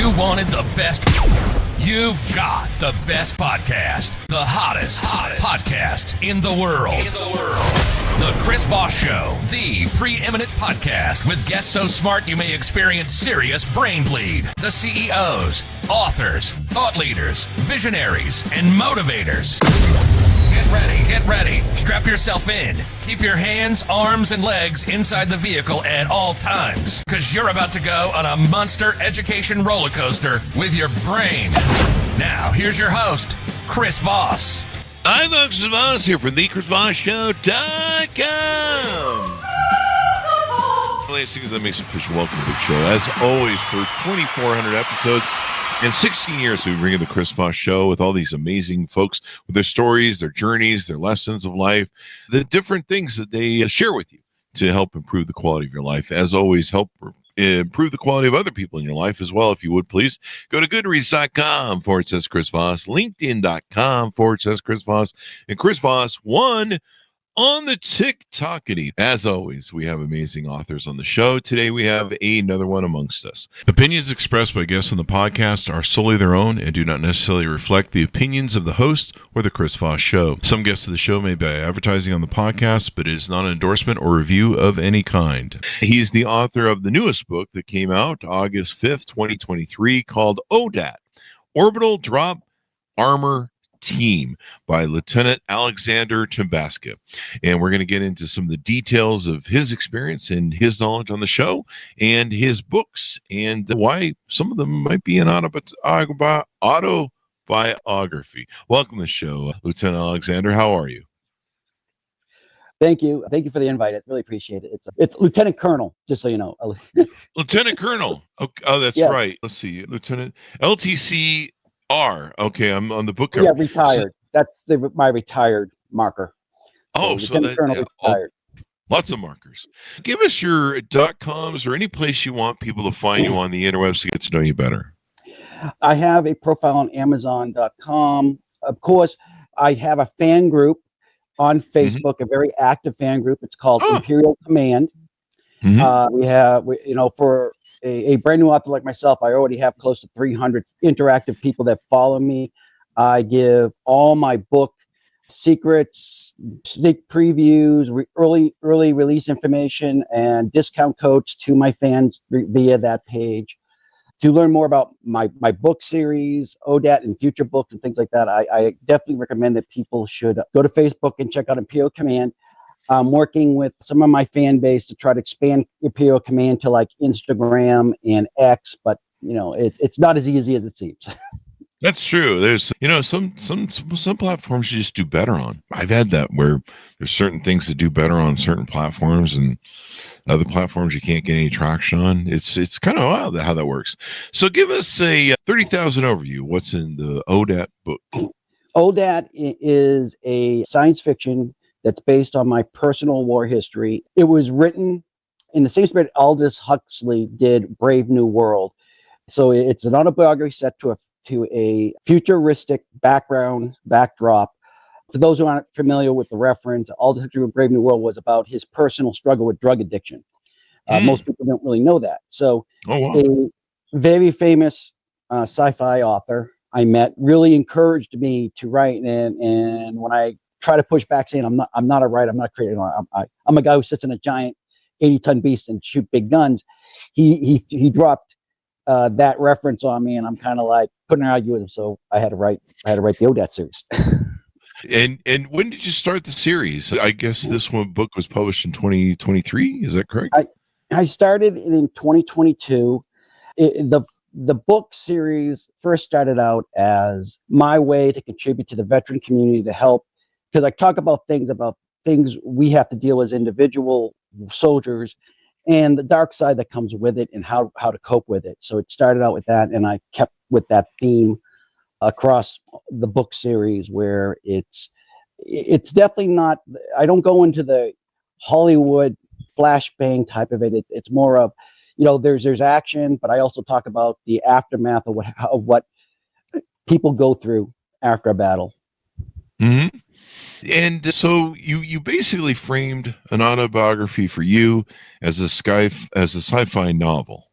You wanted the best. You've got the best podcast. The hottest podcast in the world. The Chris Voss Show, the preeminent podcast with guests so smart you may experience serious brain bleed. The CEOs, authors, thought leaders, visionaries, and motivators. Get ready. Strap yourself in. Keep your hands, arms, and legs inside the vehicle at all times, because you're about to go on a monster education roller coaster with your brain. Now, here's your host, Chris Voss. I'm Chris Voss here from the ChrisVossShow.com. Ladies and gentlemen, that makes an official welcome to the show. As always, for 2,400 episodes and 16 years, we bring in the Chris Voss Show with all these amazing folks with their stories, their journeys, their lessons of life, the different things that they share with you to help improve the quality of your life. As always, help improve the quality of other people in your life as well. If you would, please go to goodreads.com/Chris Voss, linkedin.com/Chris Voss, and Chris Voss 1 on the TikTokity. As always, we have amazing authors on the show. Today, we have another one amongst us. Opinions expressed by guests on the podcast are solely their own and do not necessarily reflect the opinions of the host or the Chris Voss Show. Some guests of the show may be advertising on the podcast, but it is not an endorsement or review of any kind. He's the author of the newest book that came out August 5th, 2023, called Odat, Orbital Drop Armor Team by Lieutenant Alexander Tambascia. And we're going to get into some of the details of his experience and his knowledge on the show and his books and why some of them might be an autobiography. Welcome to the show, Lieutenant Alexander. How are you? Thank you. Thank you for the invite. I really appreciate it. It's Lieutenant Colonel, just so you know. Lieutenant Colonel. Oh, that's yes. Right. Let's see. Lieutenant LTC Okay, I'm on the book cover. Yeah, retired. That's my retired marker. So that, retired. Lots of markers. Give us your .coms or any place you want people to find you on the interwebs to get to know you better. I have a profile on amzn.to. Of course, I have a fan group on Facebook, a very active fan group. It's called Imperial Command. For a brand new author like myself, I already have close to 300 interactive people that follow me. I give all my book secrets, sneak previews, early release information, and discount codes to my fans via that page. To learn more about my book series, Odat, and future books and things like that, I definitely recommend that people should go to Facebook and check out Imperial Command. I'm working with some of my fan base to try to expand Imperial Command to like Instagram and X, but it's not as easy as it seems. That's true. There's some platforms you just do better on. I've had that where there's certain things that do better on certain platforms and other platforms you can't get any traction on. It's kind of wild how that works. So give us a 30,000 overview. What's in the Odat book? Odat is a science fiction that's based on my personal war history. It was written in the same spirit Aldous Huxley did Brave New World. So it's an autobiography set to a futuristic backdrop. For those who aren't familiar with the reference, Aldous Huxley Brave New World was about his personal struggle with drug addiction. Most people don't really know that. So a very famous sci-fi author I met really encouraged me to write. And when I try to push back saying I'm not a writer, I'm not a creator, I'm a guy who sits in a giant 80-ton beast and shoot big guns, he dropped that reference on me, and I'm kind of like couldn't argue with him, so I had to write the Odat series. And when did you start the series? I guess this book was published in 2023. Is that correct? I started it in 2022. The book series first started out as my way to contribute to the veteran community to help, because I talk about things we have to deal as individual soldiers and the dark side that comes with it and how to cope with it. So it started out with that, and I kept with that theme across the book series, where it's definitely not, I don't go into the Hollywood flashbang type of it. It's more of, there's action, but I also talk about the aftermath of what people go through after a battle. Mm-hmm. And so you basically framed an autobiography for you as a sci-fi novel.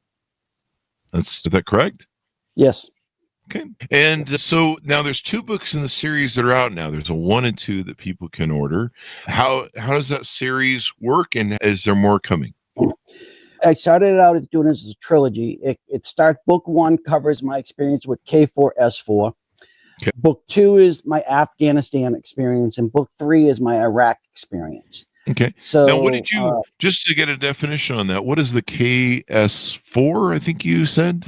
Is that correct? Yes. Okay. And so now there's 2 books in the series that are out now. There's a 1 and 2 that people can order. How does that series work, and is there more coming? I started out as doing this as a trilogy. It starts, book 1 covers my experience with K4S4. Okay. Book 2 is my Afghanistan experience, and book 3 is my Iraq experience. Okay. So Now, what did you, just to get a definition on that, what is the KS4, I think you said?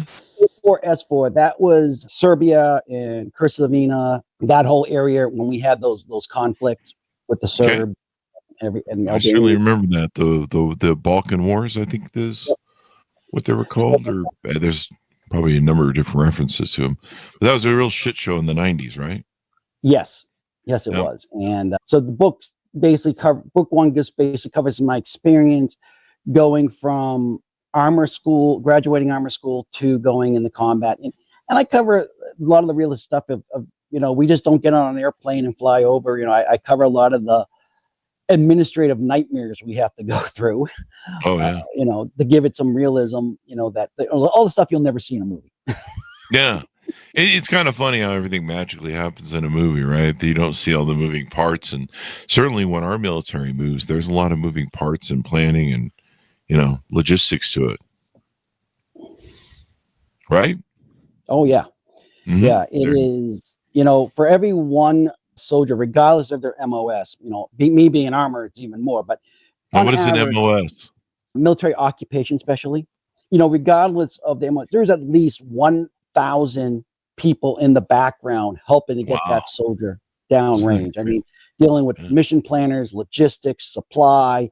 K4S4, that was Serbia and Herzegovina, that whole area when we had those conflicts with the Serbs. And I certainly remember that, the Balkan Wars, I think is what they were called, or there's probably a number of different references to them. But that was a real shit show in the 90s, right? Yes, it was. And so the books basically cover, book 1 just basically covers my experience going from graduating armor school to going into combat. And I cover a lot of the realist stuff of we just don't get on an airplane and fly over. I cover a lot of the administrative nightmares we have to go through. Oh yeah. To give it some realism, that all the stuff you'll never see in a movie. Yeah. It's kind of funny how everything magically happens in a movie, right? You don't see all the moving parts. And certainly when our military moves, there's a lot of moving parts and planning and, logistics to it. Right? Oh, yeah. Mm-hmm. Yeah, it is, for every one soldier, regardless of their MOS, me being armor, it's even more. But what is an MOS? Military occupation specialty. Regardless of the MOS, there's at least 1,000 people in the background helping to get that soldier downrange. I mean, dealing with mission planners, logistics, supply.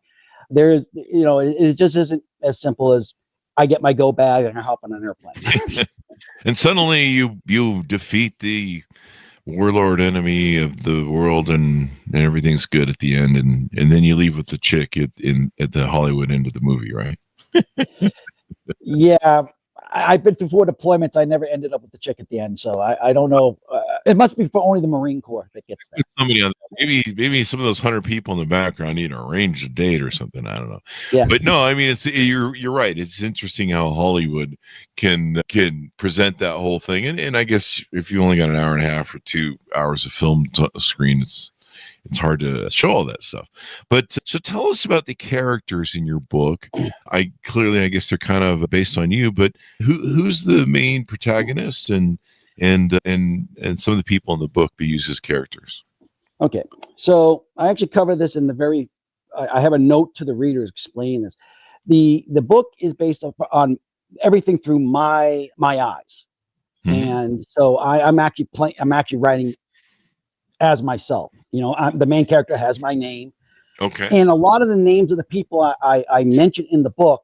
There's, it just isn't as simple as I get my go bag and I hop on an airplane. And suddenly you defeat the warlord enemy of the world, and everything's good at the end, and then you leave with the chick at the Hollywood end of the movie, right? Yeah, I've been through 4 deployments. I never ended up with the chick at the end, so I don't know. It must be for only the Marine Corps that gets that. Somebody on, maybe some of those 100 people in the background need to arrange a date or something. I don't know. Yeah, but no, I mean, you're right. It's interesting how Hollywood can present that whole thing, and I guess if you only got an hour and a half or 2 hours of film screen, it's hard to show all that stuff. But so tell us about the characters in your book. I guess they're kind of based on you, but who's the main protagonist and some of the people in the book that use as characters? Okay, so I actually cover this in I have a note to the readers explaining this. The book is based on everything through my eyes, and so I'm actually writing as myself. The main character has my name. Okay. And a lot of the names of the people I mention in the book,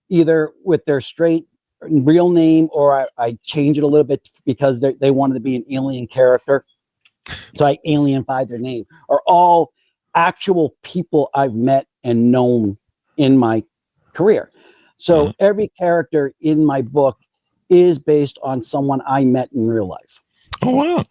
either with their straight real name, or I change it a little bit because they wanted to be an alien character. So I alienified their name, are all actual people I've met and known in my career. So every character in my book is based on someone I met in real life. Oh, wow.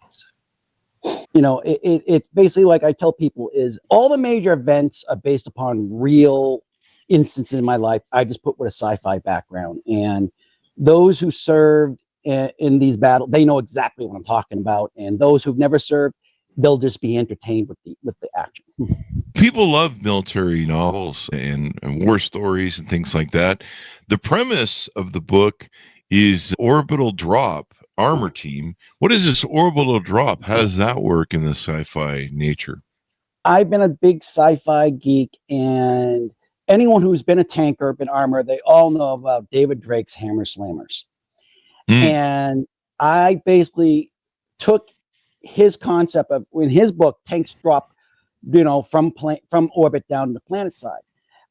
It's basically, like I tell people, is all the major events are based upon real instances in my life. I just put with a sci-fi background, and those who served in these battles, they know exactly what I'm talking about. And those who've never served, they'll just be entertained with the action. People love military novels and war stories and things like that. The premise of the book is Orbital Drop Armor Team. What is this Orbital Drop? How does that work in the sci-fi nature? I've been a big sci-fi geek, and anyone who's been a tanker, been armor, they all know about David Drake's Hammer Slammers. And I basically took his concept of, in his book, tanks drop, from orbit down to the planet side.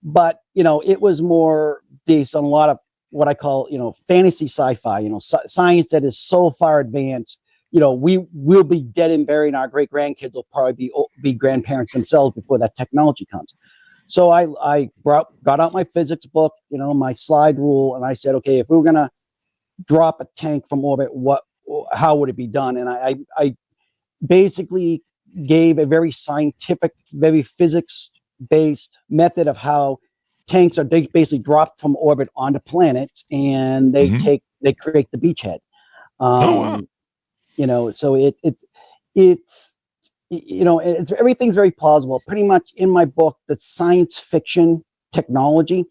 But, it was more based on a lot of what I call, fantasy sci-fi, science that is so far advanced, we will be dead and buried, and our great grandkids will probably be grandparents themselves before that technology comes. So I got out my physics book, my slide rule, and I said, okay, if we were going to drop a tank from orbit, how would it be done? And I basically gave a very scientific, very physics-based method of how tanks are basically dropped from orbit onto planets, and they create the beachhead. Oh, wow. So it's everything's very plausible. Pretty much in my book, the science fiction technology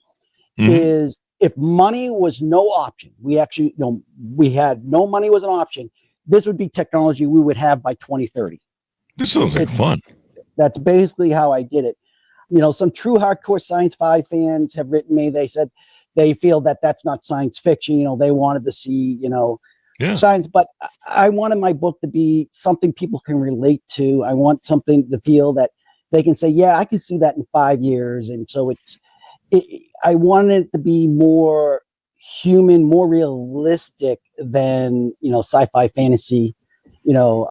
is, if money was no option, we had no money was an option, this would be technology we would have by 2030. This sounds like fun. That's basically how I did it. Some true hardcore sci-fi fans have written me. They said they feel that that's not science fiction. They wanted to see, science, but I wanted my book to be something people can relate to. I want something to feel that they can say, yeah, I can see that in 5 years. And so I wanted it to be more human, more realistic than, sci-fi fantasy,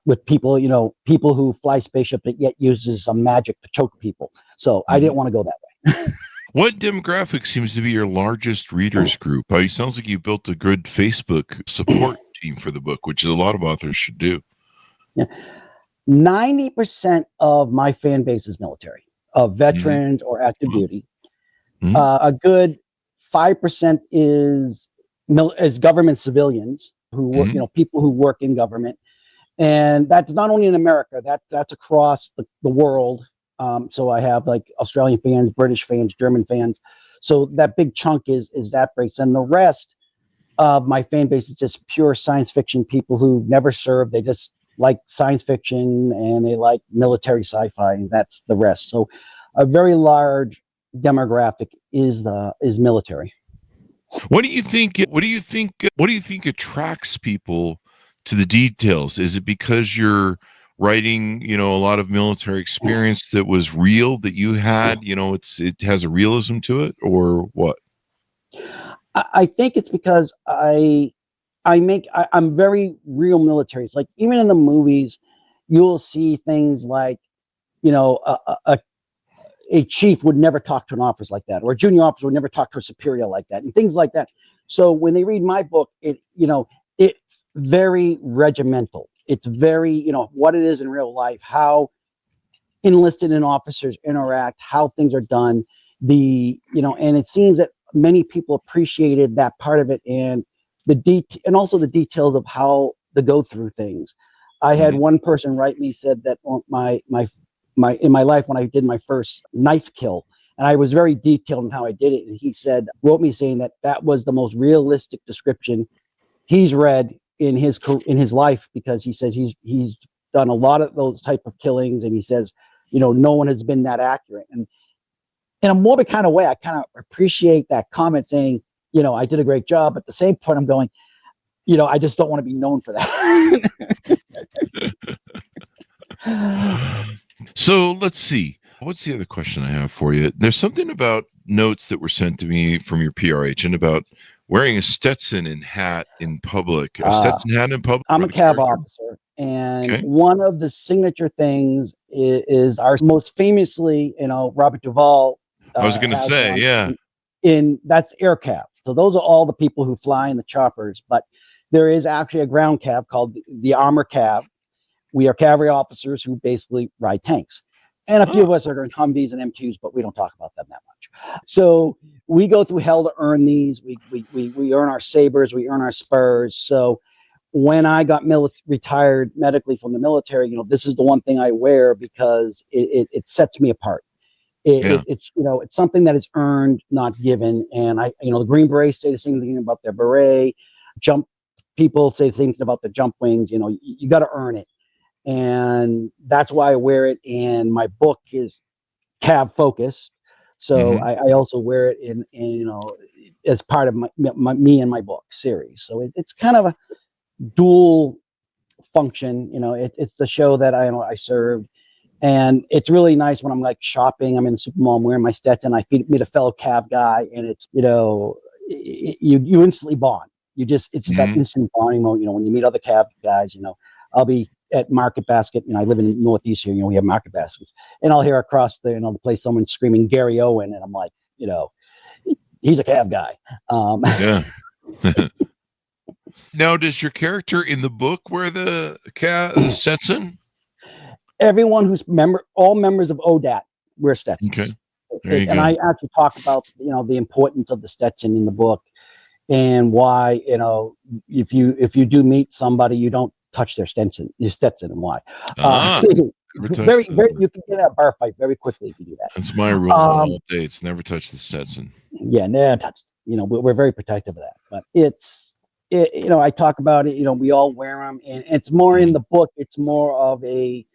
with people, people who fly spaceship that yet uses some magic to choke people. So I didn't want to go that way. What demographic seems to be your largest readers group? It sounds like you built a good Facebook support team for the book, which a lot of authors should do. Yeah. 90% of my fan base is military, of veterans or active duty. A good 5% is government civilians who people who work in government. And that's not only in America, that's across the world. So I have like Australian fans, British fans, German fans. So that big chunk is that breaks. And the rest of my fan base is just pure science fiction people who never served. They just like science fiction and they like military sci-fi. And that's the rest. So a very large demographic is military. What do you think attracts people to the details? Is it because you're writing, a lot of military experience that was real that you had, it has a realism to it, or what? I think it's because I'm very real military. It's like, even in the movies, you'll see things like, a chief would never talk to an officer like that, or a junior officer would never talk to a superior like that, and things like that. So when they read my book, it's very regimental. It's very, what it is in real life, how enlisted and officers interact, how things are done. And it seems that many people appreciated that part of it, and and also the details of how to go through things. I had one person write me, said that in my life, when I did my first knife kill, and I was very detailed in how I did it, and he wrote me saying that was the most realistic description he's read in his life, because he says he's done a lot of those type of killings, and he says, no one has been that accurate. And in a morbid kind of way, I kind of appreciate that comment, saying, I did a great job. At the same point, I'm going, I just don't want to be known for that. So let's see. What's the other question I have for you? There's something about notes that were sent to me from your PR agent about wearing a Stetson and hat in public. A Stetson hat in public? I'm a cav officer, and one of the signature things is our most famously, Robert Duvall. I was going to say, yeah. That's air cav. So those are all the people who fly in the choppers, but there is actually a ground cav called the armor cav. We are cavalry officers who basically ride tanks. And a few of us are in Humvees and M2s, but we don't talk about them that much. So we go through hell to earn these. We earn our sabers, we earn our spurs. So when I got retired medically from the military, this is the one thing I wear because it sets me apart. It's something that is earned, not given. And the Green Berets say the same thing about their beret. Jump people say things about the jump wings. You got to earn it. And that's why I wear it. And my book is cav focused. So I also wear it in as part of me and my book series. So it's kind of a dual function. It's the show that I served. And it's really nice when I'm like shopping, I'm in the supermall, I'm wearing my Stetson, I meet a fellow cav guy, and it's, you instantly bond. It's that instant bonding mode. When you meet other cav guys, I'll be at Market Basket, I live in Northeast here, we have Market Baskets, and I'll hear across the place someone screaming Gary Owen, and I'm like, he's a cav guy. Yeah. Now, does your character in the book wear the Stetson? Everyone all members of Odat wear Stetsons. Okay. There you go. I actually talk about the importance of the Stetson in the book, and why, if you do meet somebody, you don't touch their Stetson, and why. Very, you can get in a bar fight very quickly if you do that. That's my rule on all dates: never touch the Stetson. Yeah, never touch. We're very protective of that, but I talk about it. We all wear them, and it's more in the book. It's more of a,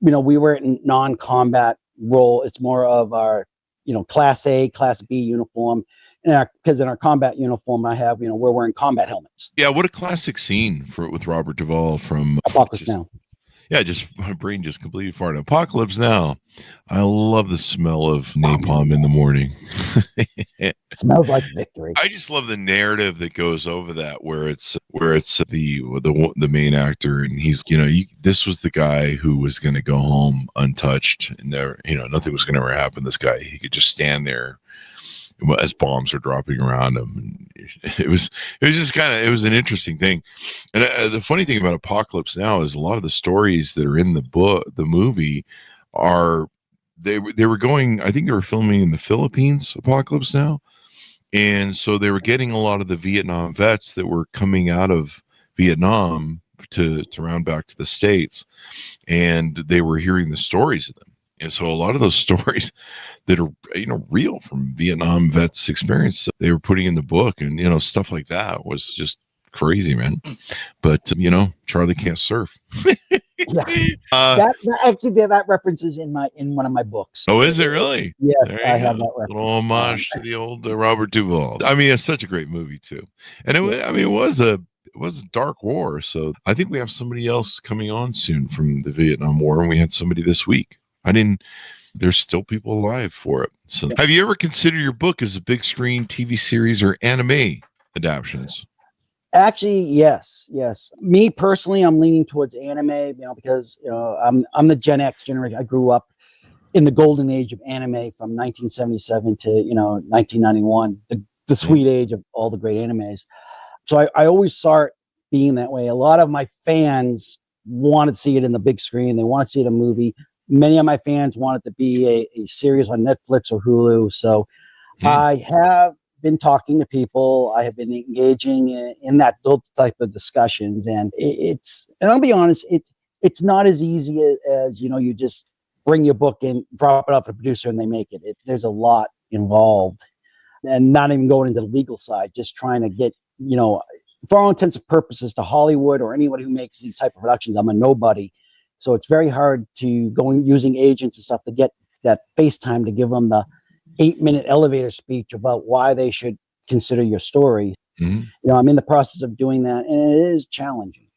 we wear it in non-combat role. It's more of our, Class A, Class B uniform. Because in our combat uniform, I have, we're wearing combat helmets. Yeah, what a classic scene with Robert Duvall from Apocalypse Now. Yeah, my brain just completely farted. Apocalypse Now. I love the smell of napalm in the morning. It smells like victory. I just love the narrative that goes over that, where it's the main actor, and he's this was the guy who was going to go home untouched, and never, nothing was going to ever happen. This guy, he could just stand there as bombs are dropping around him. And it was an interesting thing. And the funny thing about Apocalypse Now is a lot of the stories that are in the movie are, they were going, I think they were filming in the Philippines, Apocalypse Now. And so they were getting a lot of the Vietnam vets that were coming out of Vietnam to round back to the States. And they were hearing the stories of them. And so a lot of those stories that are, real from Vietnam vets' experience, they were putting in the book, and, stuff like that was just crazy, man. But, Charlie can't surf. That reference is in one of my books. Oh, is it really? Yes, I have that reference. A little homage to the old Robert Duvall. I mean, it's such a great movie too. And it was a dark war. So I think we have somebody else coming on soon from the Vietnam War, and we had somebody this week. There's still people alive for it. So have you ever considered your book as a big screen TV series or anime adaptations? Actually, yes. Me personally, I'm leaning towards anime, because I'm the Gen X generation. I grew up in the golden age of anime from 1977 to 1991, the sweet age of all the great animes. So I always saw it being that way. A lot of my fans wanted to see it in the big screen. They want to see it in a movie. Many of my fans want it to be a series on Netflix or Hulu. So I have been talking to people. I have been engaging in that type of discussions. And and I'll be honest, it's not as easy as, you just bring your book in, drop it off to the producer, and they make it. There's a lot involved, and not even going into the legal side, just trying to get, for all intents and purposes, to Hollywood or anybody who makes these type of productions. I'm a nobody. So it's very hard to go using agents and stuff to get that FaceTime to give them the 8-minute elevator speech about why they should consider your story. Mm-hmm. I'm in the process of doing that, and it is challenging.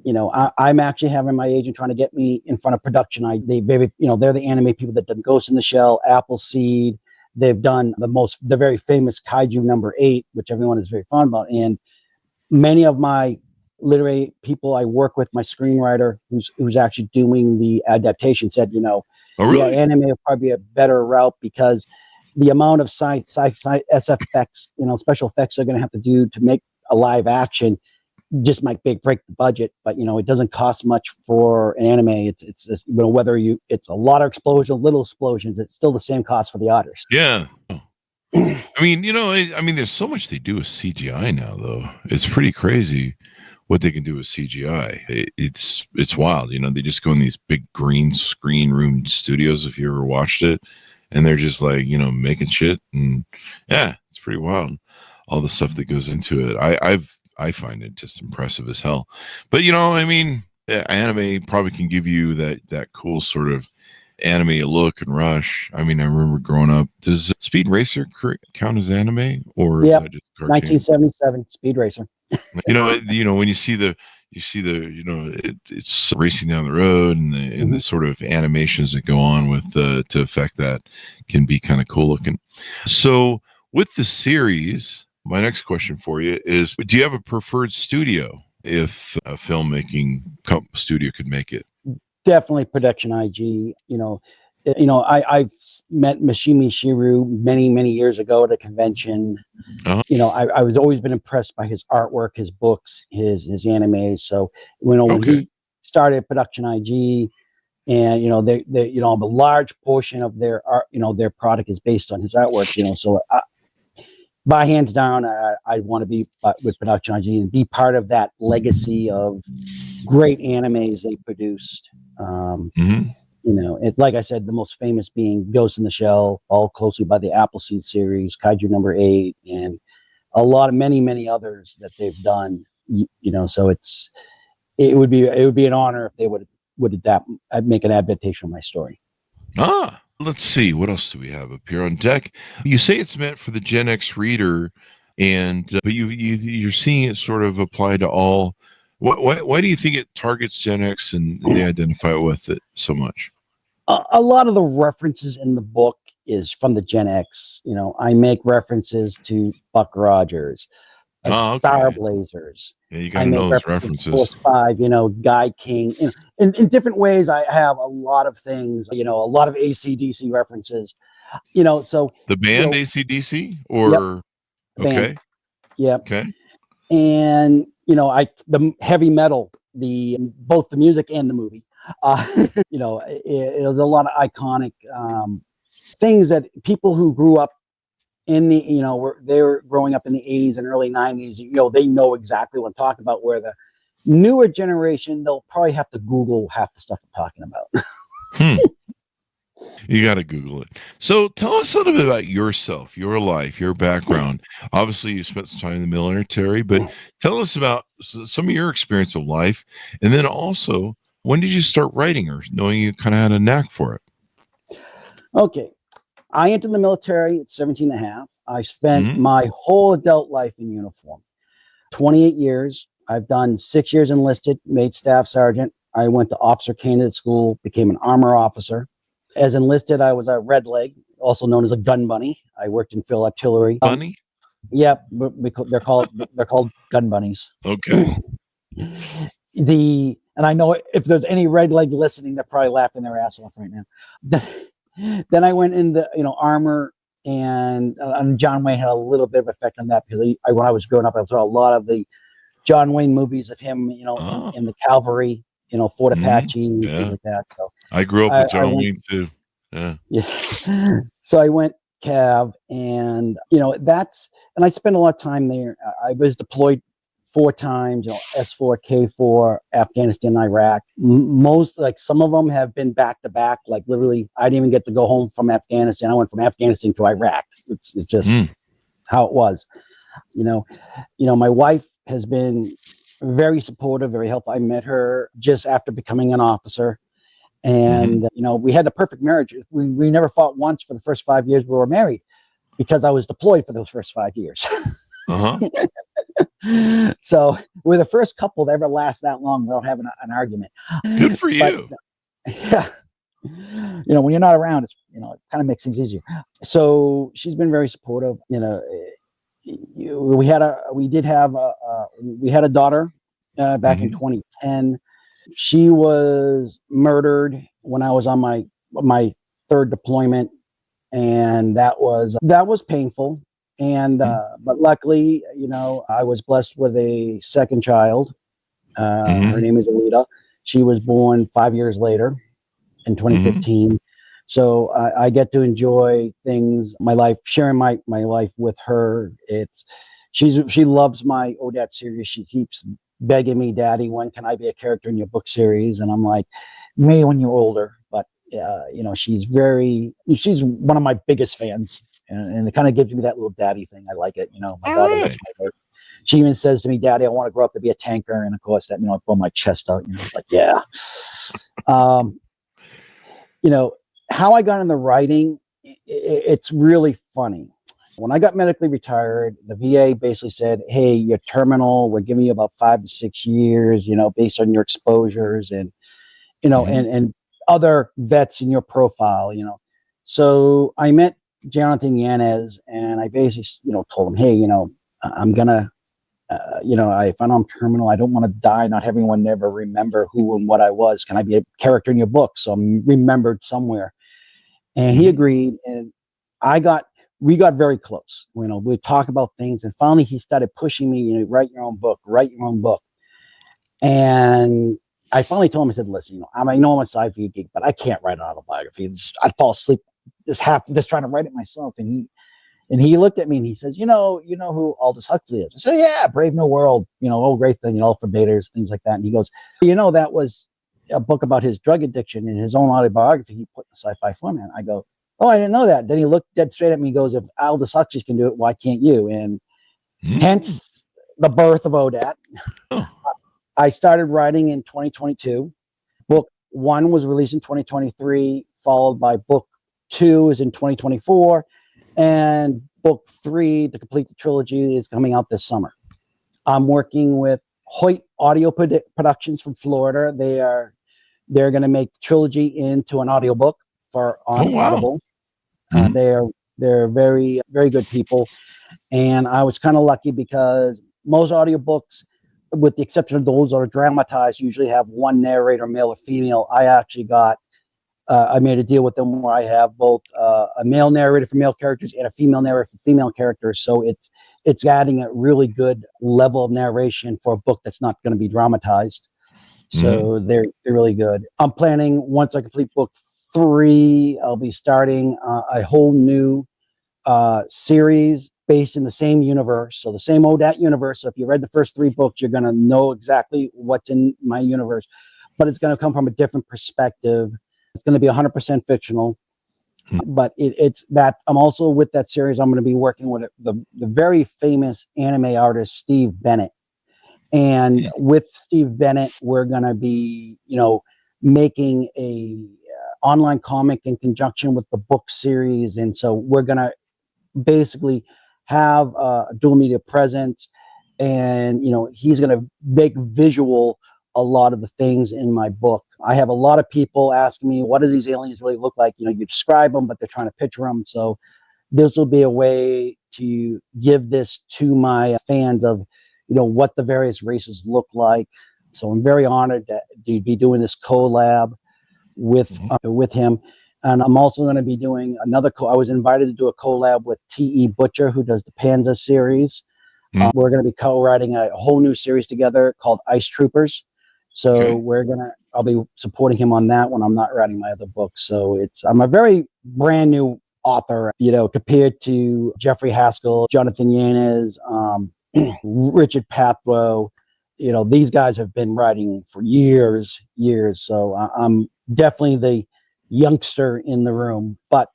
I'm actually having my agent trying to get me in front of production. They're the anime people that done Ghost in the Shell, Appleseed. They've done the very famous Kaiju number 8, which everyone is very fond about. And many of my literary people I work with, my screenwriter who's actually doing the adaptation, said, oh, really? Yeah, anime will probably be a better route, because the amount of sci-fi SFX, special effects they're going to have to do to make a live action just might break the budget. But it doesn't cost much for an anime. It's just, whether it's a lot of explosions, little explosions, it's still the same cost for the artist. Yeah. I mean, there's so much they do with CGI now, though. It's pretty crazy what they can do with CGI. It's wild. They just go in these big green screen room studios, if you ever watched it, and they're just like, making shit. And yeah, it's pretty wild. All the stuff that goes into it. I find it just impressive as hell. But, anime probably can give you that cool sort of anime look and rush. I mean, I remember growing up. Does Speed Racer count as anime, or yeah, 1977 Speed Racer? When you see the it's racing down the road, and the sort of animations that go on with to affect that can be kind of cool looking. So with the series, my next question for you is, do you have a preferred studio if a filmmaking studio could make it? Definitely Production IG. I've met Mishimi Shiru many years ago at a convention. Uh-huh. I was always been impressed by his artwork, his books, his animes. So when he started Production IG, and a large portion of their art, their product is based on his artwork. So by hands down, I want to be with Production IG and be part of that legacy of great animes they produced. It's like I said, the most famous being Ghost in the Shell, followed closely by the Appleseed series, Kaiju number 8, and many others that they've done. So it would be an honor if they would adapt, make an adaptation of my story. Let's see, what else do we have up here on deck? You say it's meant for the Gen X reader, and but you're seeing it sort of apply to all. Why do you think it targets Gen X and they identify with it so much? A lot of the references in the book is from the Gen X. I make references to Buck Rogers, Star Blazers. Yeah, you got to know those references. Force 5, Guy King. In different ways, I have a lot of things. A lot of AC/DC references. So the band AC/DC or band. Yeah. Okay. And the heavy metal, both the music and the movie. It was a lot of iconic things that people who grew up in the, they were growing up in the 80s and early 90s, they know exactly what I'm talking about, where the newer generation, they'll probably have to Google half the stuff I'm talking about. You got to Google it. So tell us a little bit about yourself, your life, your background. Obviously, you spent some time in the military, but tell us about some of your experience of life. And then also, when did you start writing, or knowing you kind of had a knack for it? Okay. I entered the military at 17 and a half. I spent my whole adult life in uniform. 28 years. I've done 6 years enlisted, made staff sergeant. I went to officer candidate school, became an armor officer. As enlisted, I was a red leg, also known as a gun bunny. I worked in field artillery. Bunny? Yeah, they're called gun bunnies. Okay. And I know if there's any red leg listening, they're probably laughing their ass off right now. Then I went into armor, and John Wayne had a little bit of effect on that, because when I was growing up, I saw a lot of the John Wayne movies of him, in the cavalry, Fort Apache, things like that. So I grew up with John Wayne too. Yeah. So I went Cav, and and I spent a lot of time there. I was deployed 4 times, S4, K4, Afghanistan, Iraq. Most, like some of them have been back to back. Like literally, I didn't even get to go home from Afghanistan. I went from Afghanistan to Iraq. It's just how it was. My wife has been very supportive, very helpful. I met her just after becoming an officer. And, we had the perfect marriage. We never fought once for the first 5 years we were married, because I was deployed for those first 5 years. So we're the first couple to ever last that long without having an argument. Good for you. Yeah. When you're not around, it's, it kind of makes things easier. So she's been very supportive. We had a daughter back in 2010. She was murdered when I was on my 3rd deployment, and that was painful. And but luckily, I was blessed with a second child. Her name is Odat. She was born 5 years later in 2015. So I get to enjoy my life, sharing my life with her. She loves my Odat series. She keeps begging me, Daddy, when can I be a character in your book series? And I'm like, maybe when you're older. But she's one of my biggest fans, and it kind of gives me that little daddy thing. I like it. My daughter loves my work. She even says to me, Daddy, I want to grow up to be a tanker. And of course, that I pull my chest out. It's like, yeah. How I got into writing, it's really funny. When I got medically retired, the VA basically said, hey, you're terminal. We're giving you about 5 to 6 years, based on your exposures and, and other vets in your profile, So I met Jonathan Yanez, and I basically, told him, hey, I'm going to, if I'm terminal, I don't want to die not having anyone ever remember who and what I was. Can I be a character in your book? So I'm remembered somewhere. And he agreed, and we got very close. We'd talk about things, and finally he started pushing me, write your own book. And I finally told him, I said, listen, I'm a sci-fi geek, but I can't write an autobiography. I'd fall asleep just trying to write it myself. And And he looked at me and he says, you know who Aldous Huxley is? I said, yeah, Brave New World, great thing, for betas, things like that. And he goes, that was a book about his drug addiction and his own autobiography he put in the sci-fi format. I go, oh, I didn't know that. Then he looked dead straight at me and goes, if Aldous Huxley can do it, why can't you? And hence the birth of Odat. Oh. I started writing in 2022. Book 1 was released in 2023, followed by book 2 is in 2024. And book 3, to complete the trilogy, is coming out this summer. I'm working with Hoyt Audio Productions from Florida. They're going to make the trilogy into an audiobook on Audible. They're very, very good people. And I was kind of lucky because most audiobooks, with the exception of those that are dramatized, usually have one narrator, male or female. I actually I made a deal with them where I have both a male narrator for male characters and a female narrator for female characters. So it's adding a really good level of narration for a book that's not going to be dramatized. So they're really good. I'm planning, once I complete book 3, I'll be starting a whole new series based in the same universe. So the same Odat universe. So if you read the first 3 books, you're going to know exactly what's in my universe, but it's going to come from a different perspective. It's going to be 100% fictional, but it's that I'm also with that series. I'm going to be working with the very famous anime artist, Steve Bennett. And with Steve Bennett, we're going to be, making a online comic in conjunction with the book series. And so we're going to basically have a dual media presence, and, he's going to make visual a lot of the things in my book. I have a lot of people asking me, what do these aliens really look like? You describe them, but they're trying to picture them. So this will be a way to give this to my fans of, what the various races look like. So I'm very honored to be doing this collab with him. And I'm also going to be doing I was invited to do a collab with T.E. Butcher, who does the Panza series. We're going to be co-writing a whole new series together called Ice Troopers. So I'll be supporting him on that when I'm not writing my other book. So I'm a very brand new author, compared to Jeffrey Haskell, Jonathan Yanez, Richard Pathwo. These guys have been writing for years. So I'm definitely the youngster in the room, but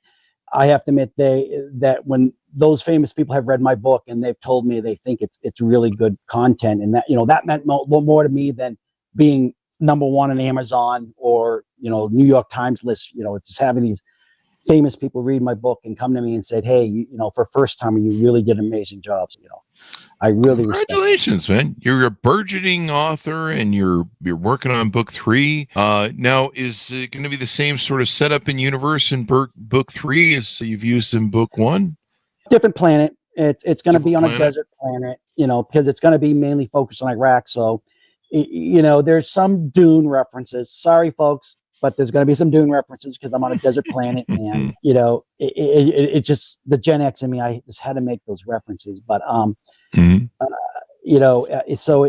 I have to admit that when those famous people have read my book and they've told me they think it's really good content, and that that meant more to me than being number 1 on Amazon or New York Times list. It's just having these famous people read my book and come to me and said, hey, for first time you really did amazing jobs. I really congratulations, man. You're a burgeoning author and you're working on book 3. Now, is it going to be the same sort of setup in universe in book 3 as you've used in book 1? Different planet. It's going to be on a desert planet, because it's going to be mainly focused on Iraq. So, there's some Dune references. Sorry, folks, but there's going to be some Dune references because I'm on a desert planet, and it just, the Gen X in me, I just had to make those references. But so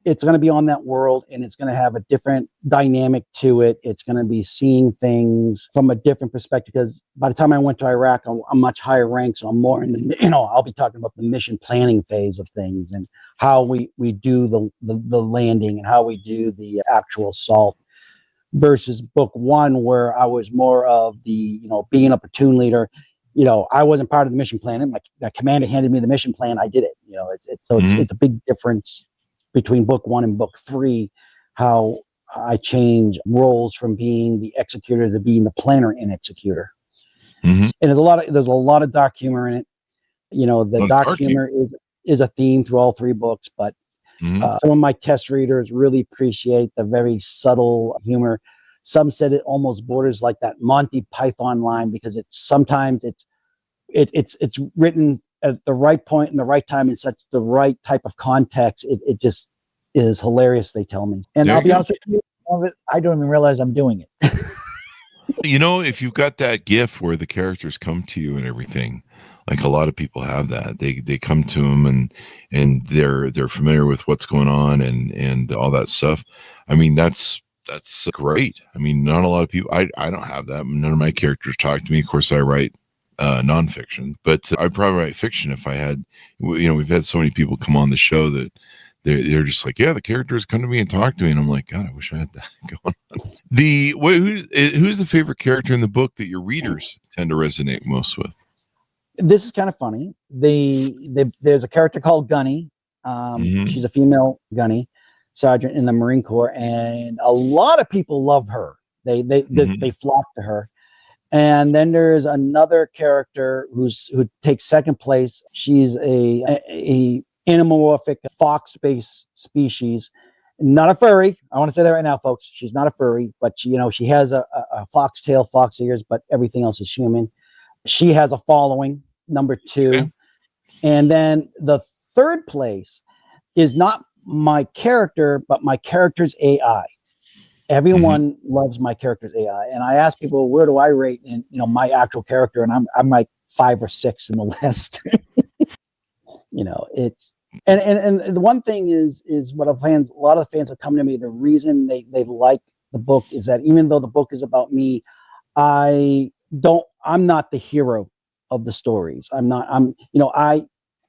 it's going to be on that world, and it's going to have a different dynamic to it. It's going to be seeing things from a different perspective, because by the time I went to Iraq, I'm much higher ranked, so I'm more in the, I'll be talking about the mission planning phase of things and how we do the landing and how we do the actual assault, versus book 1, where I was more of the, being a platoon leader. I wasn't part of the mission plan. My commander handed me the mission plan. I did it. It's a big difference between book 1 and book 3, how I change roles from being the executor to being the planner and executor. And there's a lot of dark humor in it. The dark humor is a theme through all 3 books, but some of my test readers really appreciate the very subtle humor. Some said it almost borders like that Monty Python line, because sometimes it's written at the right point in the right time in such the right type of context. It just is hilarious, they tell me. And I'll be honest with you, I don't even realize I'm doing it. If you've got that gif where the characters come to you and everything, like a lot of people have that, they come to them and they're familiar with what's going on and all that stuff. I mean, that's great. I mean, not a lot of people, I don't have that. None of my characters talk to me. Of course, I write nonfiction, but I'd probably write fiction if I had, we've had so many people come on the show that they're just like, yeah, the characters come to me and talk to me. And I'm like, God, I wish I had that going on. Who's the favorite character in the book that your readers tend to resonate most with? This is kind of funny. There's a character called Gunny. She's a female Gunny sergeant in the Marine Corps, and a lot of people love her. They flock to her. And then there's another character who takes second place. She's a anamorphic fox-based species, not a furry. I want to say that right now, folks. She's not a furry, but she has a fox tail, fox ears, but everything else is human. She has a following, number 2. Okay. And then the third place is not my character, but my character's AI. Everyone loves my character's AI. And I ask people, where do I rate in, my actual character? And I'm like 5 or 6 in the list. It's, and the one thing is what a lot of the fans have come to me. The reason they like the book is that even though the book is about me, I'm not the hero of the stories.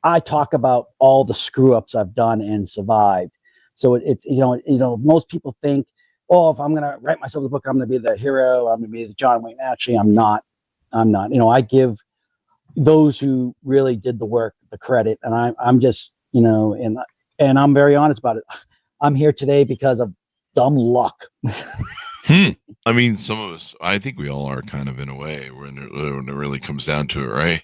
I talk about all the screw ups I've done and survived. So it's most people think, oh, if I'm going to write myself a book, I'm going to be the hero. I'm going to be the John Wayne. Actually, I'm not. I give those who really did the work the credit, and I'm just, and I'm very honest about it. I'm here today because of dumb luck. I mean, some of us, I think we all are kind of in a way when it really comes down to it, right?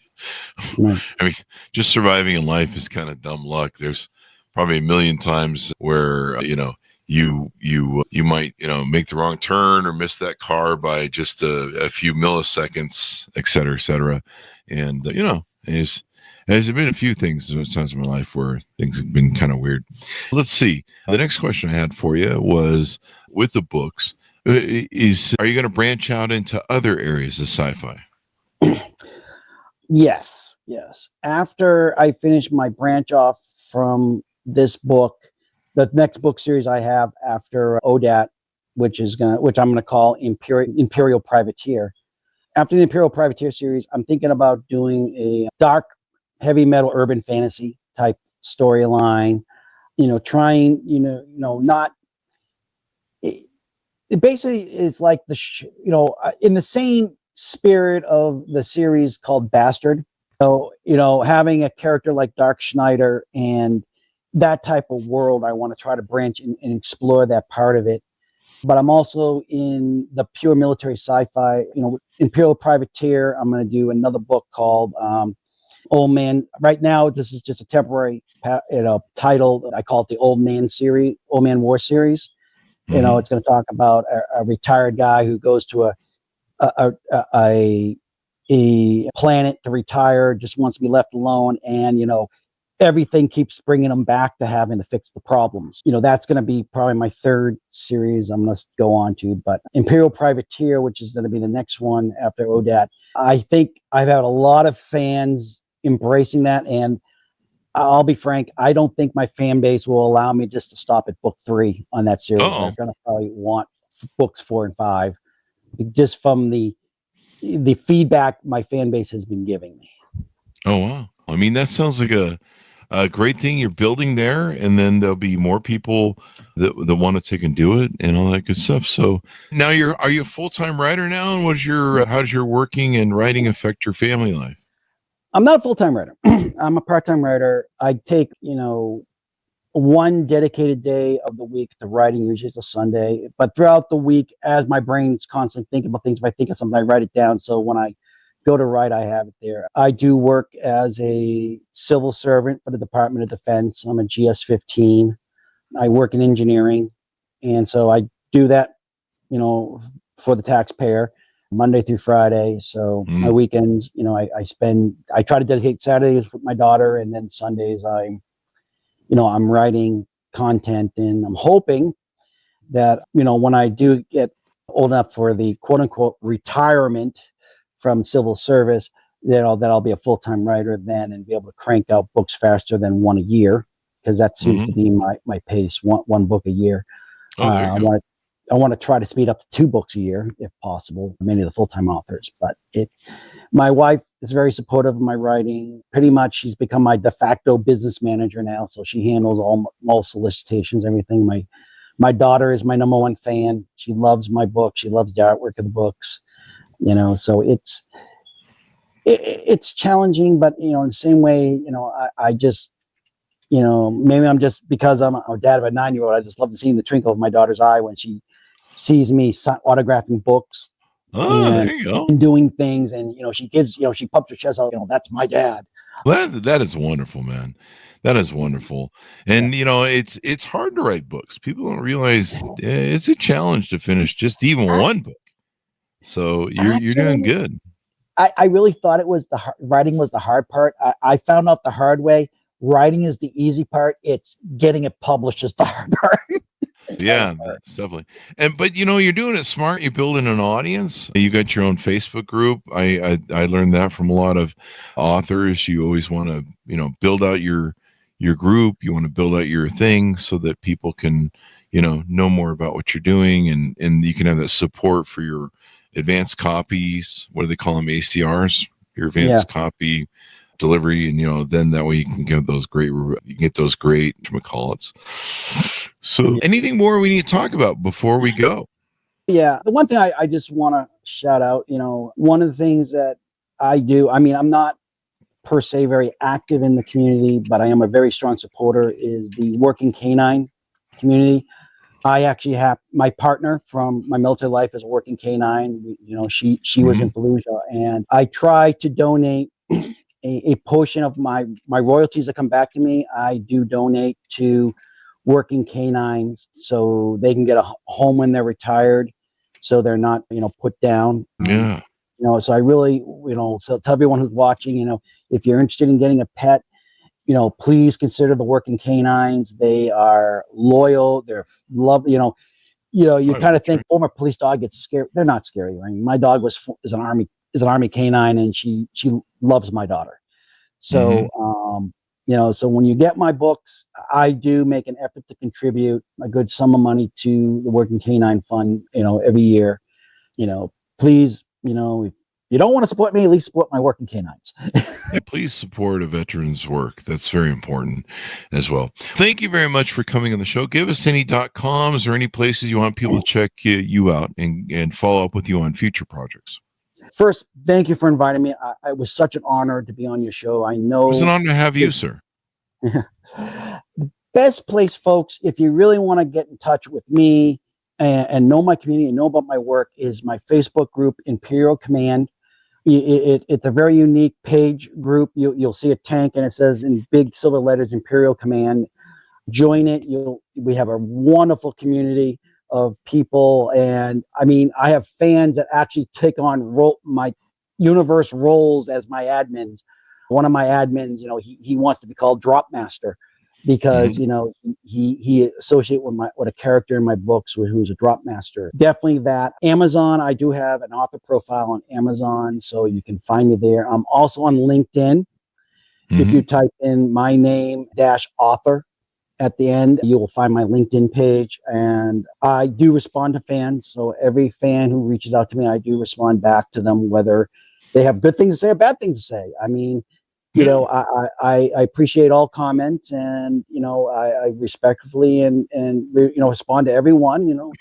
Right. I mean, just surviving in life is kind of dumb luck. There's probably a million times where, you might, make the wrong turn or miss that car by just a few milliseconds, et cetera, et cetera. And, there's been a few things times in my life where things have been kind of weird. Let's see. The next question I had for you was, with the books, are you going to branch out into other areas of sci-fi? Yes. After I finish my branch off from this book, the next book series I have after Odat, which I'm going to call Imperial Privateer. After the Imperial Privateer series, I'm thinking about doing a dark, heavy metal urban fantasy type storyline. Trying, not. It basically is like in the same spirit of the series called Bastard. So, having a character like Dark Schneider and that type of world, I want to try to branch and explore that part of it. But I'm also in the pure military sci-fi, Imperial Privateer. I'm going to do another book called Old Man. Right now, this is just a temporary title. I call it the Old Man War series. It's going to talk about a retired guy who goes to a planet to retire, just wants to be left alone, and everything keeps bringing him back to having to fix the problems. That's going to be probably my third series I'm going to go on to. But Imperial Privateer, which is going to be the next one after Odat, I think I've had a lot of fans embracing that, and I'll be frank, I don't think my fan base will allow me just to stop at book 3 on that series. Uh-oh. They're going to probably want books 4 and 5, just from the feedback my fan base has been giving me. Oh, wow. I mean, that sounds like a great thing you're building there, and then there'll be more people that want to take and do it and all that good stuff. So now are you a full-time writer now? And how does your working and writing affect your family life? I'm not a full-time writer. I'm a part-time writer. I take, one dedicated day of the week to writing, usually it's a Sunday. But throughout the week, as my brain's constantly thinking about things, if I think of something, I write it down. So when I go to write, I have it there. I do work as a civil servant for the Department of Defense. I'm a GS-15. I work in engineering. And so I do that, for the taxpayer, Monday through Friday. So my weekends, I try to dedicate Saturdays with my daughter, and then Sundays I'm writing content, and I'm hoping that, when I do get old enough for the quote unquote retirement from civil service, that I'll be a full-time writer then and be able to crank out books faster than one a year, because that seems to be my pace, one book a year. Oh, there you go. I want to try to speed up to 2 books a year, if possible, for many of the full-time authors. But my wife is very supportive of my writing. Pretty much, she's become my de facto business manager now. So she handles all solicitations, everything. My daughter is my number one fan. She loves my book. She loves the artwork of the books. So it's challenging, but in the same way, I just, maybe I'm just, because I'm a dad of a 9-year-old, I just love to see the twinkle of my daughter's eye when she sees me autographing books There you go. and doing things. And, she gives, she pumps her chest out, that's my dad. That is wonderful, man. That is wonderful. And, it's hard to write books. People don't realize it's a challenge to finish just even one book. So you're doing good. I really thought it was writing was the hard part. I found out the hard way. Writing is the easy part. It's getting it published is the hard part. Yeah, definitely. But you're doing it smart. You're building an audience. You got your own Facebook group. I learned that from a lot of authors. You always want to, build out your group. You want to build out your thing so that people can, know more about what you're doing, and you can have that support for your advanced copies. What do they call them? ACRs, your advanced copy delivery, and then that way you can get those great whatchamacallits. So anything more we need to talk about before we go? The one thing I just want to shout out, one of the things that I do, I'm not per se very active in the community, but I am a very strong supporter, is the working canine community. I actually have my partner from my military life is a working canine. She was in Fallujah, and I try to donate a portion of my royalties that come back to me. I do donate to working canines so they can get a home when they're retired, so they're not, put down. So I really, so tell everyone who's watching, if you're interested in getting a pet, please consider the working canines. They are loyal. They're lovely. You kind of think former police dog gets scared. They're not scary. My dog is an army canine, and she loves my daughter. So, so when you get my books, I do make an effort to contribute a good sum of money to the Working Canine Fund, every year. Please, if you don't want to support me, at least support my working canines. Please support a veteran's work. That's very important as well. Thank you very much for coming on the show. Give us any .coms or any places you want people to check you out and follow up with you on future projects. First, thank you for inviting me. It was such an honor to be on your show. I know it was an honor to have you, sir. Best place, folks, if you really want to get in touch with me and know my community and know about my work, is my Facebook group, Imperial Command. It's a very unique page group. You'll see a tank, and it says in big silver letters, Imperial Command. Join it. We have a wonderful community of people, and I have fans that actually take on my universe roles as my admins. One of my admins, he wants to be called Drop Master because he associate with a character in my books who's a drop master. Definitely that. Amazon, I do have an author profile on Amazon, so you can find me there. I'm also on LinkedIn. If you type in my name -author at the end, you will find my LinkedIn page, and I do respond to fans. So every fan who reaches out to me, I do respond back to them, whether they have good things to say or bad things to say. I appreciate all comments, and I respectfully and respond to everyone.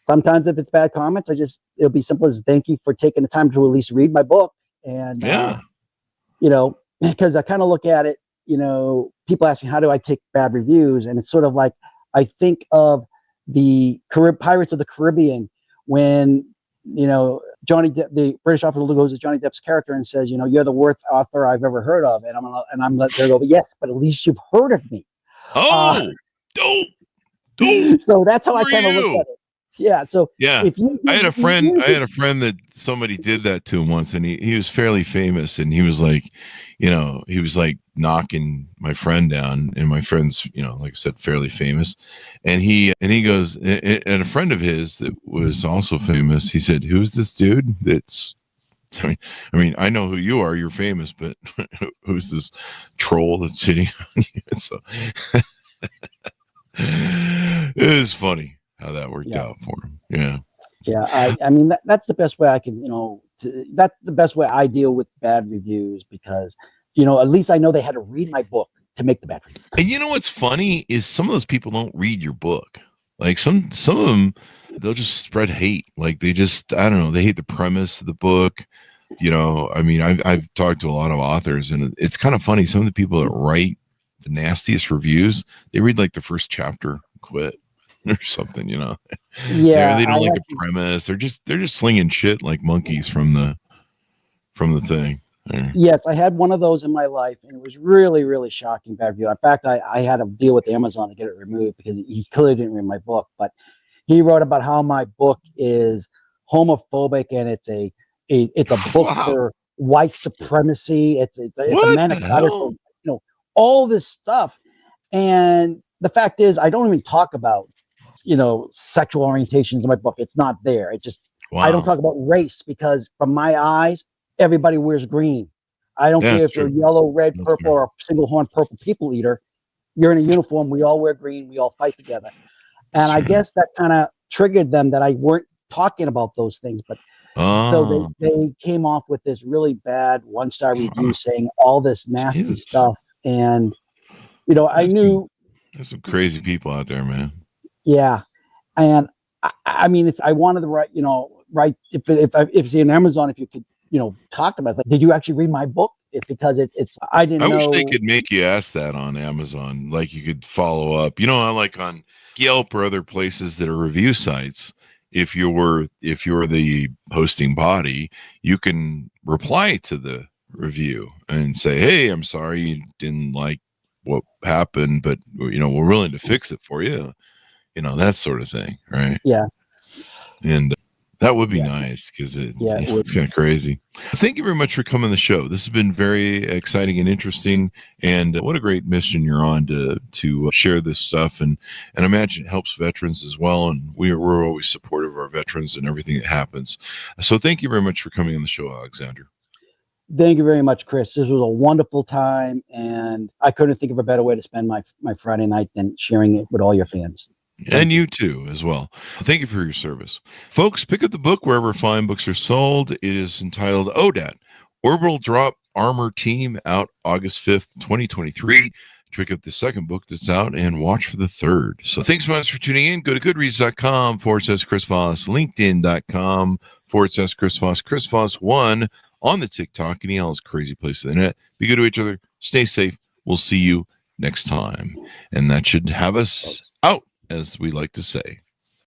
Sometimes if it's bad comments, it'll be simple as thank you for taking the time to at least read my book. And because I kind of look at it, people ask me, how do I take bad reviews? And it's sort of like, I think of the Pirates of the Caribbean when, Johnny Depp, the British author who goes to Johnny Depp's character and says, you're the worst author I've ever heard of. And I'm let there go, but yes, but at least you've heard of me. Don't. So that's how I kind of look at it. Yeah. So I had a friend that somebody did that to him once, and he was fairly famous, and he was like, knocking my friend down, and my friend's, like I said, fairly famous. And he goes, and a friend of his that was also famous, he said, who's this dude that's, I mean, I know who you are, you're famous, but who's this troll that's sitting on you? So it was funny. how that worked Yeah. out for him. Yeah. Yeah, I mean that's the best way I can, that's the best way I deal with bad reviews because, at least I know they had to read my book to make the bad review. And you know what's funny is some of those people don't read your book. Like some of them, they'll just spread hate. Like they just, I don't know, they hate the premise of the book. I mean, I've talked to a lot of authors, and it's kind of funny. Some of the people that write the nastiest reviews, they read like the first chapter, and quit or something. Yeah, They don't like the premise. They're just slinging shit like monkeys from the thing. Yes, I had one of those in my life, and it was really, really shocking bad review. In fact, I had to deal with Amazon to get it removed because he clearly didn't read my book. But he wrote about how my book is homophobic and it's a book Wow. for white supremacy. It's a What manic the hell? all this stuff. And the fact is, I don't even talk about sexual orientations in my book. It's not there. It just I don't Wow. talk about race because from my eyes, everybody wears green. I don't Yeah, care if sure. you're yellow, red, That's purple, fair. or a single horn purple people eater. You're in a uniform. We all wear green. We all fight together. And I Sure. guess that kind of triggered them that I weren't talking about those things. But so Oh, they came off with this really bad 1-star review saying all this nasty Jesus. stuff. And, I knew. There's some crazy people out there, man. Yeah. And I mean, I wanted to write, if it's in Amazon, if you could, talk about it. Like, did you actually read my book? Because I didn't I know. wish they could make you ask that on Amazon. Like you could follow up. I like on Yelp or other places that are review sites. If you're the hosting body, you can reply to the review and say, "Hey, I'm sorry you didn't like what happened, but we're willing to fix it for you." That sort of thing, right? Yeah. And that would be Yeah. nice because Yeah, it's kind of crazy. Thank you very much for coming on the show. This has been very exciting and interesting. And what a great mission you're on to share this stuff. And I imagine it helps veterans as well. And we're always supportive of our veterans and everything that happens. So thank you very much for coming on the show, Alexander. Thank you very much, Chris. This was a wonderful time, and I couldn't think of a better way to spend my Friday night than sharing it with all your fans. And you too, as well. Thank you for your service. Folks, pick up the book wherever fine books are sold. It is entitled Odat, Orbital Drop Armor Team, out August 5th, 2023. Pick up the second book that's out and watch for the third. So thanks so much for tuning in. Go to goodreads.com/Chris Voss, LinkedIn.com/Chris Voss, Chris Voss1 on the TikTok, and all those crazy places on the net. Be good to each other. Stay safe. We'll see you next time. And that should have us out, as we like to say.